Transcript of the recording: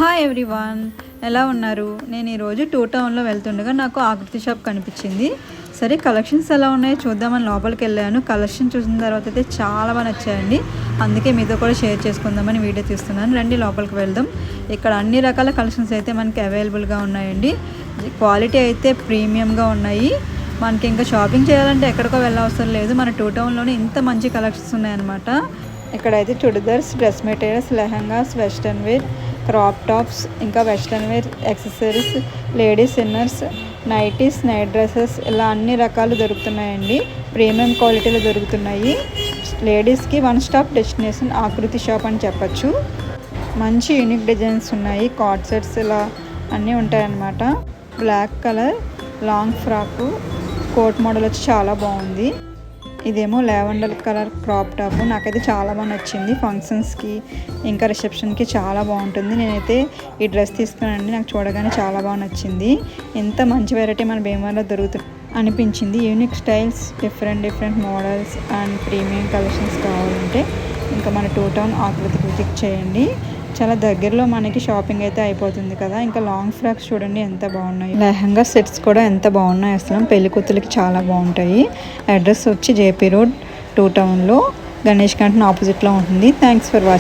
Hi everyone, ఎలా ఉన్నారు? నేను ఈరోజు టూ టౌన్లో వెళ్తుండగా నాకు ఆకృతి షాప్ కనిపించింది. సరే కలెక్షన్స్ ఎలా ఉన్నాయో చూద్దామని లోపలికి వెళ్ళాను. కలెక్షన్ చూసిన తర్వాత అయితే చాలా బాగా నచ్చాయండి. అందుకే మీతో కూడా షేర్ చేసుకుందామని వీడియో తీస్తున్నాను. రండి లోపలికి వెళ్దాం. ఇక్కడ అన్ని రకాల కలెక్షన్స్ అయితే మనకి అవైలబుల్గా ఉన్నాయండి. క్వాలిటీ అయితే ప్రీమియంగా ఉన్నాయి. మనకి ఇంకా షాపింగ్ చేయాలంటే ఎక్కడికో వెళ్ళవసరం లేదు. మన టూ టౌన్లోనే ఇంత మంచి కలెక్షన్స్ ఉన్నాయన్నమాట. ఇక్కడైతే chudidars, dress materials, lehengas, western wear, crop tops, ఇంకా western wear accessories, ladies inners, nighties, night dresses ఇలా అన్ని రకాలు దొరుకుతున్నాయండి. ప్రీమియం క్వాలిటీలో దొరుకుతున్నాయి. లేడీస్కి one stop destination Aakruti shop అని చెప్పచ్చు. మంచి యూనిక్ డిజైన్స్ ఉన్నాయి. కార్డ్ సెట్స్ ఇలా అన్నీ ఉంటాయన్నమాట. Black colour long frock coat model వచ్చి చాలా బాగుంది. ఇదేమో లావెండర్ కలర్ క్రాప్ టాప్. నాకైతే చాలా బాగా నచ్చింది. ఫంక్షన్స్కి ఇంకా రిసెప్షన్కి చాలా బాగుంటుంది. నేనైతే ఈ డ్రెస్ తీసుకున్నానండి. నాకు చూడగానే చాలా బాగా నచ్చింది. ఎంత మంచి వెరైటీ మన భీమవరంలో దొరుకుతుంది అనిపించింది. Unique styles, different models and premium collections కావాలంటే ఇంకా మన టూ టౌన్ ఆకృతికి విజిట్ చేయండి. చాలా దగ్గరలో మనకి షాపింగ్ అయితే అయిపోతుంది కదా. ఇంకా లాంగ్ ఫ్రాక్స్ చూడండి ఎంత బాగున్నాయి. లెహంగా సెట్స్ కూడా ఎంత బాగున్నాయి. అసలు పెళ్లి కూతురికి చాలా బాగుంటాయి. అడ్రస్ వచ్చి జేపీ రోడ్, టూ టౌన్లో గణేష్ క్యాంటీన్ ఆపోజిట్లో ఉంటుంది. Thanks for watching.